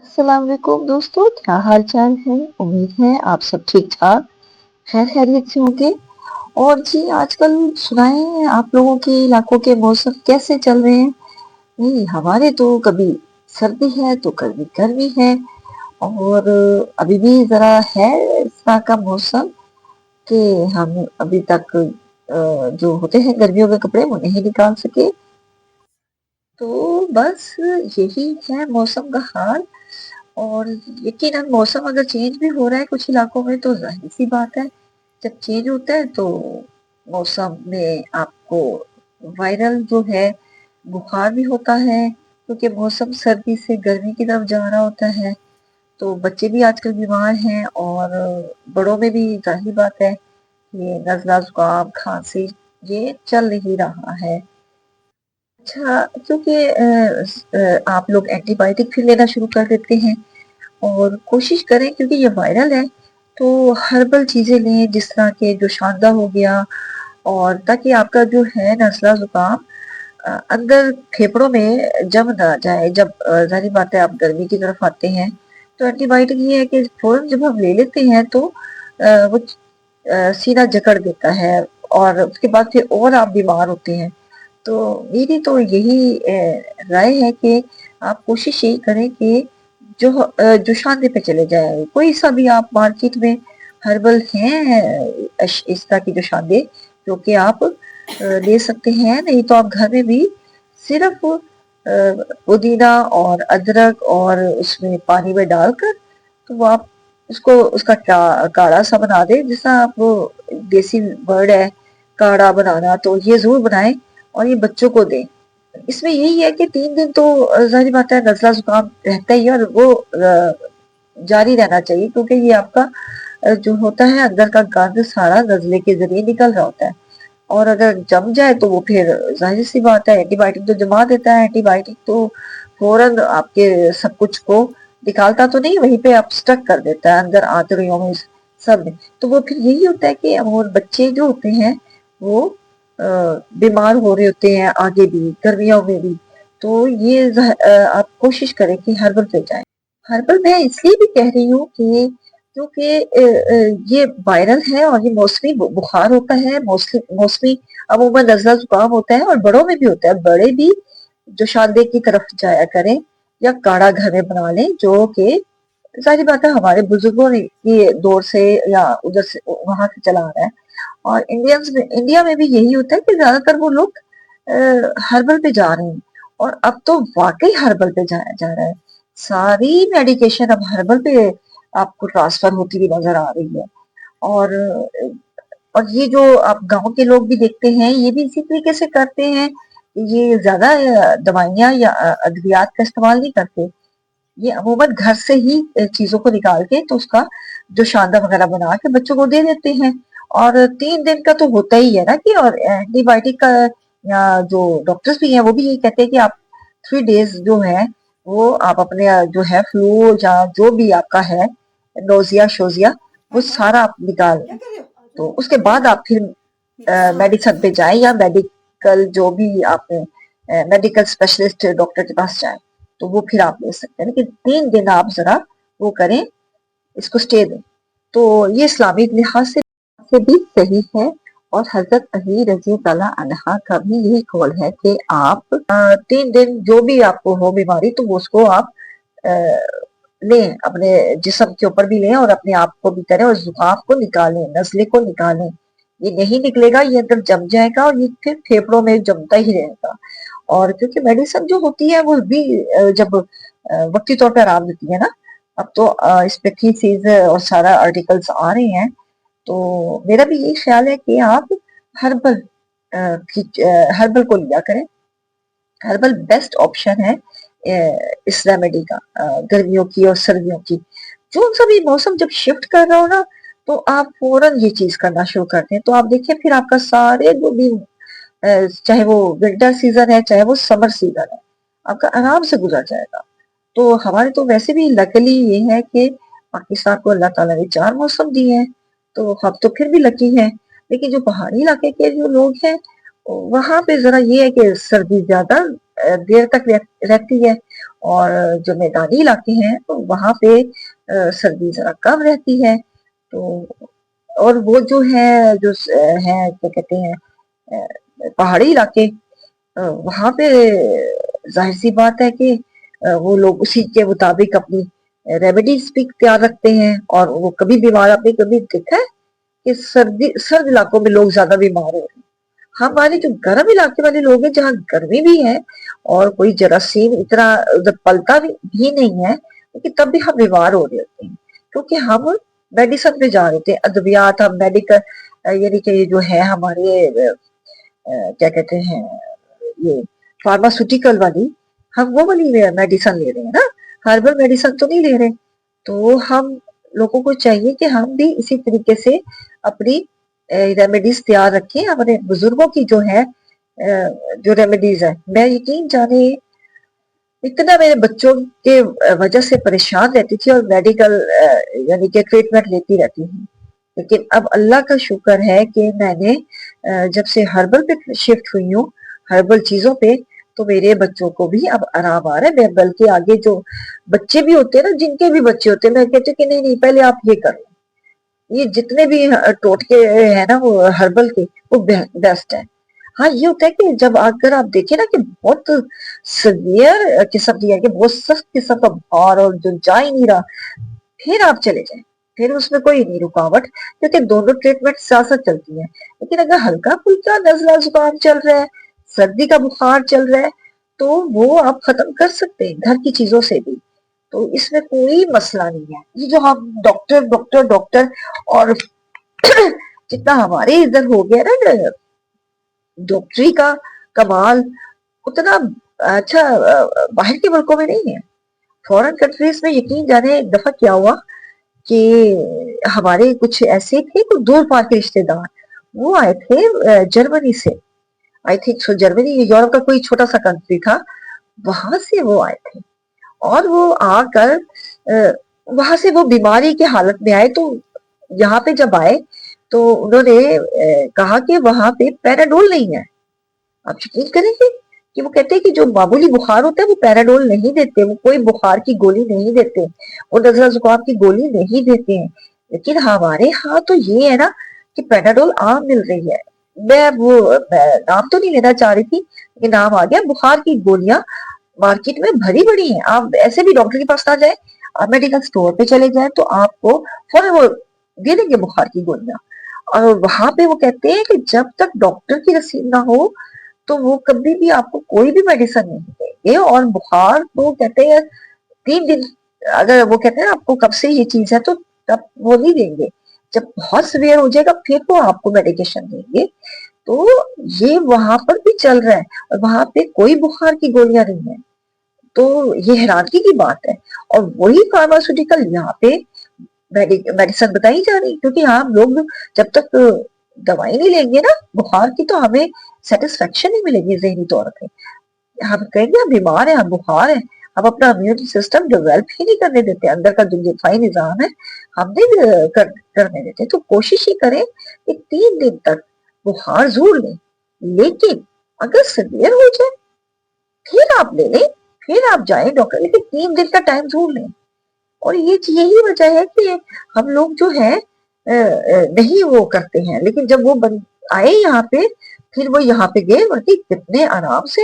अस्सलाम वालेकुम दोस्तों, क्या हाल चाल है। उम्मीद है आप सब ठीक ठाक खैर खैरियत से होंगे। और जी आजकल सुनाएं आप लोगों के इलाकों के मौसम कैसे चल रहे हैं। नहीं, हमारे तो कभी सर्दी है तो कभी गर्मी है। और अभी भी जरा है इस तरह का मौसम कि हम अभी तक जो होते हैं गर्मियों के कपड़े वो नहीं निकाल सके। तो बस यही है मौसम का हाल। और यकीनन मौसम अगर चेंज भी हो रहा है कुछ इलाकों में तो जाहिर सी बात है, जब चेंज होता है तो मौसम में आपको वायरल जो है बुखार भी होता है, क्योंकि मौसम सर्दी से गर्मी की तरफ जा रहा होता है। तो बच्चे भी आजकल बीमार हैं और बड़ों में भी जाहिर बात है ये नजला जुकाम खांसी ये चल ही रहा है। अच्छा, क्योंकि आप लोग एंटीबायोटिक फिर लेना शुरू कर देते हैं। और कोशिश करें, क्योंकि ये वायरल है, तो हर्बल चीजें लें जिस तरह के जो शांदा हो गया, और ताकि आपका जो है नजला जुकाम अंदर फेफड़ों में जम ना जाए। जब जाहिर बात है आप गर्मी की तरफ आते हैं तो एंटीबायोटिक ये है कि फौरन जब हम ले लेते हैं तो वो सीना जकड़ देता है और उसके बाद फिर और आप बीमार होते हैं। तो मेरी तो यही राय है कि आप कोशिश यही करें कि जो शांति पे चले जाए, कोई सा भी आप मार्केट में हर्बल हैं इस तरह की जो शांति जो कि आप ले सकते हैं। नहीं तो आप घर में भी सिर्फ पुदीना और अदरक और उसमें पानी में डालकर तो वो आप उसको उसका काढ़ा सा बना दें। जैसा आप वो देसी वर्ड है काढ़ा बनाना, तो ये जरूर बनाएं और ये बच्चों को दें। इसमें यही है कि 3 दिन तो जाहिर बात है नजला जुकाम रहता ही है, और वो जारी रहना चाहिए, क्योंकि ये आपका जो होता है अंदर का गंद सारा नजले के जरिए निकल रहा होता है। और अगर जम जाए तो वो फिर जाहिर सी बात है एंटीबायोटिक तो जमा देता है। एंटीबायोटिक तो फौरन आपके सब कुछ को निकालता तो नहीं, वहीं पे आप स्टक कर देता है अंदर आंतड़ियों में सब में। तो वो फिर यही होता है कि और बच्चे जो होते हैं वो बीमार हो रहे होते हैं आगे भी गर्मियों में भी। तो ये आप कोशिश करें कि हर्बल पे जाएं। हर्बल मैं इसलिए भी कह रही हूँ कि क्योंकि ये वायरल है और ये मौसमी बुखार होता है, मौसमी मौसमी अमूमन नजला जुकाम होता है और बड़ों में भी होता है। बड़े भी जो शारदे की तरफ जाया करें या काढ़ा घर में बना लें, जो कि सारी बात है हमारे बुजुर्गों ने की दौर से या उधर से वहां से चला आ रहा है। और इंडिया में भी यही होता है कि ज्यादातर वो लोग हर्बल पे जा रहे हैं। और अब तो वाकई हर्बल पे जाया जा रहा है। सारी मेडिकेशन अब हर्बल पे आपको ट्रांसफर होती हुई नजर आ रही है। और और ये जो आप गांव के लोग भी देखते हैं ये भी इसी तरीके से करते हैं। ये ज्यादा दवाइयां या अद्वियात का इस्तेमाल नहीं करते। ये अमूमन घर से ही चीजों को निकाल के तो उसका जो शांदा वगैरह बना के बच्चों को दे देते हैं। और 3 दिन का तो होता ही है ना कि, और एंटीबायोटिक का या जो डॉक्टर्स भी हैं वो भी यही कहते हैं कि आप 3 डेज जो है वो आप अपने जो है फ्लू या जो भी आपका है नोजिया शोजिया वो सारा आप निकाल लें। तो उसके बाद आप फिर मेडिसिन पे जाएं या मेडिकल जो भी आप मेडिकल स्पेशलिस्ट डॉक्टर के पास जाएं, तो वो फिर आप ले सकते हैं। लेकिन 3 दिन आप जरा वो करें, इसको स्टे दें। तो ये इस्लामिक लिहाज से भी सही है। और हजरत अली रजी तआला अन्हा का भी यही कौल है कि आप 3 दिन जो भी आपको हो बीमारी तो वो उसको आप अ, लें, अपने जिस्म के ऊपर भी लें और अपने आप को भी करें और जुकाम को निकालें, नजले को निकालें। ये नहीं निकलेगा, ये अंदर जम जाएगा और ये फिर फेफड़ों में जमता ही रहेगा। और क्योंकि मेडिसिन जो होती है वो भी जब वक्ती तौर पे आराम देती है ना। अब तो इस पे थीसिस और सारा आर्टिकल्स आ रहे हैं। तो मेरा भी यही ख्याल है कि आप हर्बल हर्बल को लिया करें। हर्बल बेस्ट ऑप्शन है इस रेमेडी का गर्मियों की और सर्दियों की। जो सा भी मौसम जब शिफ्ट कर रहा हो ना तो आप फौरन ये चीज करना शुरू करते हैं, तो आप देखिए फिर आपका सारे जो भी चाहे वो विंटर सीजन है चाहे वो समर सीजन है आपका आराम से गुजर जाएगा। तो हमारे तो वैसे भी लकीली ये है कि पाकिस्तान को अल्लाह ताला ने 4 मौसम दिए हैं, तो हम तो फिर भी लकी हैं। लेकिन जो पहाड़ी इलाके के जो लोग हैं वहां पे जरा ये है कि सर्दी ज्यादा देर तक रहती है। اور جو میدانی علاقے ہیں تو وہاں پہ سردی ذرا کم رہتی ہے. تو اور وہ جو ہے جو ہے کیا کہتے ہیں پہاڑی علاقے, وہاں پہ ظاہر سی بات ہے کہ وہ لوگ اسی کے مطابق اپنی ریمیڈیز بھی تیار رکھتے ہیں, اور وہ کبھی بیمار, آپ نے کبھی دیکھا ہے کہ سرد علاقوں میں لوگ زیادہ بیمار ہو رہے ہیں. ہمارے جو گرم علاقے والے لوگ ہیں جہاں گرمی بھی ہے اور کوئی جراثیم اتنا ادھر پلتا بھی نہیں ہے, لیکن تب بھی ہم بیمار ہو رہے ہوتے ہیں کیونکہ ہم میڈیسن پہ جا رہے تھے, ادویات, ہم میڈیکل یعنی کہ یہ جو ہے ہمارے کیا کہتے ہیں یہ فارماسوٹیکل والی, ہم وہ والی میڈیسن لے رہے ہیں نا, ہربل میڈیسن تو نہیں لے رہے. تو ہم لوگوں کو چاہیے کہ ہم بھی اسی طریقے سے اپنی ریمیڈیز تیار رکھیں. اپنے بزرگوں کی جو ہے جو ریمیڈیز ہے, میں یقین جانے اتنا میرے بچوں کے وجہ سے پریشان رہتی تھی اور میڈیکل یعنی کہ ٹریٹمنٹ لیتی رہتی ہوں, لیکن اب اللہ کا شکر ہے کہ میں نے جب سے ہربل پہ شفٹ ہوئی ہوں, ہربل چیزوں پہ, تو میرے بچوں کو بھی اب آرام آ رہا ہے. میں بلکہ آگے جو بچے بھی ہوتے ہیں نا, جن کے بھی بچے ہوتے ہیں, میں کہتی ہوں کہ نہیں نہیں پہلے آپ یہ کرو, یہ جتنے بھی ٹوٹکے ہیں نا وہ ہربل کے, وہ بیسٹ ہے. ہاں یہ ہوتا ہے کہ جب اگر آپ دیکھیں نا کہ بہت سیویئر قسم کی ہے کہ بہت سخت قسم کا بخار اور جو جا ہی نہیں رہا, پھر آپ چلے جائیں, پھر اس میں کوئی نہیں رکاوٹ, کیونکہ دونوں ٹریٹمنٹ ساتھ ساتھ چلتی ہیں. لیکن اگر ہلکا پھلکا نزلہ زکام چل رہا ہے, سردی کا بخار چل رہا ہے, تو وہ آپ ختم کر سکتے ہیں گھر کی چیزوں سے بھی, تو اس میں کوئی مسئلہ نہیں ہے. یہ جو ہم ڈاکٹر ڈاکٹر ڈاکٹر اور جتنا ہمارے ادھر ہو گیا نا ڈاکٹری کا کمال, اتنا اچھا باہر کے ملکوں میں نہیں ہے. فورن کنٹریز میں یقین جانے ایک دفعہ کیا ہوا کہ ہمارے کچھ ایسے تھے کچھ دور پار کے رشتے دار, وہ آئے تھے جرمنی سے, آئی تھنک جرمنی یورپ کا کوئی چھوٹا سا کنٹری تھا, وہاں سے وہ آئے تھے. اور وہ آ کر وہاں سے وہ بیماری کے حالت میں آئے, تو یہاں پہ جب آئے تو انہوں نے کہا کہ وہاں پہ پیراڈول نہیں ہے. آپ یقین کریں گے کہ وہ کہتے ہیں کہ جو معمولی بخار ہوتا ہے وہ پیراڈول نہیں دیتے, وہ کوئی بخار کی گولی نہیں دیتے, وہ نزلہ زکام کی گولی نہیں دیتے ہیں. لیکن ہمارے ہاں تو یہ ہے نا کہ پیراڈول عام مل رہی ہے. میں وہ نام تو نہیں لینا چاہ رہی تھی, لیکن نام آ گیا, بخار کی گولیاں مارکیٹ میں بھری بڑی ہیں. آپ ایسے بھی ڈاکٹر کے پاس نہ جائیں, آپ میڈیکل سٹور پہ چلے جائیں تو آپ کو فوراً وہ دے دیں گے بخار کی گولیاں. اور وہاں پہ وہ کہتے ہیں کہ جب تک ڈاکٹر کی رسید نہ ہو تو وہ کبھی بھی آپ کو کوئی بھی میڈیسن نہیں دیں گے. اور بخار تو کہتے ہیں 3 دن, اگر وہ کہتے ہیں آپ کو کب سے یہ چیز ہے تو تب وہ نہیں دیں گے, جب بہت سیویئر ہو جائے گا پھر وہ آپ کو میڈیکیشن دیں گے. تو یہ وہاں پر بھی چل رہا ہے, اور وہاں پہ کوئی بخار کی گولیاں نہیں ہیں. تو یہ حیرانگی کی بات ہے. اور وہی فارماسوٹیکل یہاں پہ میڈیسن بتائی جا رہی, کیونکہ ہم لوگ جب تک دوائی نہیں لیں گے نا بخار کی تو ہمیں سیٹسفیکشن نہیں ملے گی ذہنی طور پہ. ہم کہیں گے ہم بیمار ہیں, ہم بخار ہیں, ہم اپنا امیون سسٹم ڈیولپ ہی نہیں کرنے دیتے, اندر کا جو دفاعی نظام ہے ہم نہیں کرنے دیتے. تو کوشش ہی کریں کہ 3 دن تک بخار ضرور لیں, لیکن اگر سیویئر ہو جائے پھر آپ لے لیں, پھر آپ جائیں ڈاکٹر, لیکن 3 دن کا ٹائم ضرور لیں. اور یہی وجہ ہے کہ ہم لوگ جو ہے نہیں وہ کرتے ہیں, لیکن جب وہ آئے یہاں پہ پھر وہ یہاں پہ گئے, ورنہ کتنے آرام سے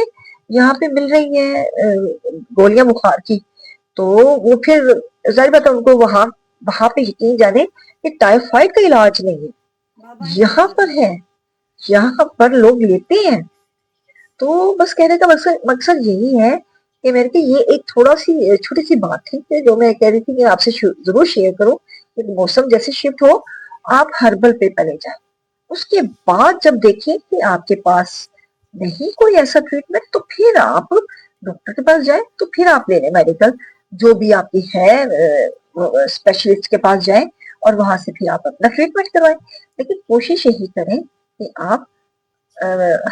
یہاں پہ مل رہی ہیں گولیاں بخار کی. تو وہ پھر ظاہر بات ان کو وہاں پہ یقین جانے کہ ٹائیفائڈ کا علاج نہیں ہے, یہاں پر ہے, یہاں پر لوگ لیتے ہیں. تو بس کہنے کا مقصد یہی ہے کہ میرے کہ یہ ایک تھوڑا سی چھوٹی سی بات تھی جو میں کہہ رہی تھی کہ آپ سے ضرور شیئر کروں. موسم جیسے شفٹ ہو آپ ہربل پہ پہلے جائیں, اس کے بعد جب دیکھیں کہ آپ کے پاس نہیں کوئی ایسا ٹریٹمنٹ تو پھر آپ ڈاکٹر کے پاس جائیں, تو پھر آپ لے لیں میڈیکل جو بھی آپ کی ہے اسپیشلسٹ کے پاس جائیں اور وہاں سے پھر آپ اپنا ٹریٹمنٹ کروائیں. لیکن کوشش یہی کریں کہ آپ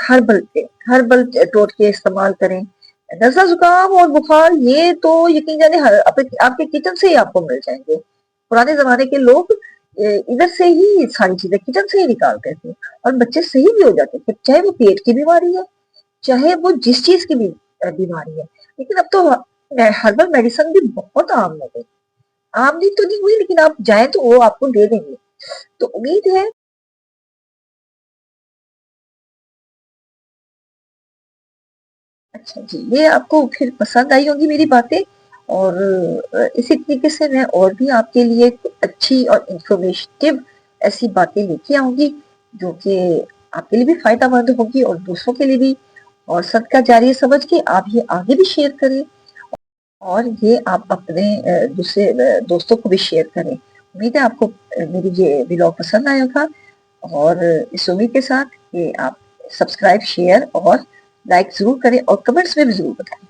ہربل ٹوٹکے استعمال کریں. نزلہ زکام اور بخار یہ تو یقین جانے آپ کے کچن سے ہی آپ کو مل جائیں گے. پرانے زمانے کے لوگ ادھر سے ہی ساری چیزیں کچن سے ہی نکالتے تھے, اور بچے صحیح بھی ہو جاتے تھے, چاہے وہ پیٹ کی بیماری ہے چاہے وہ جس چیز کی بھی بیماری ہے. لیکن اب تو हर्बल मेडिसिन भी बहुत आम हो गई। आम नहीं तो नहीं हुई, लेकिन आप जाएँ तो वो आपको दे देंगे। तो उम्मीद है। अच्छा जी, ये आपको फिर पसंद आई होंगी मेरी बातें, और इसी तरीके से मैं और भी आपके लिए अच्छी और इन्फॉर्मेटिव ऐसी बातें लेके आऊँगी, जो कि आपके लिए भी फ़ायदेमंद होगी और दूसरों के लिए भी। और सदका जारिया समझ के आप ये आगे भी शेयर करें, और ये आप अपने दूसरे दोस्तों को भी शेयर करें। उम्मीद है आपको मेरी ये व्लॉग पसंद आया होगा, और इस उम्मीद के साथ कि आप सब्सक्राइब, शेयर और लाइक ज़रूर करें, और कमेंट्स में भी ज़रूर बताएँ।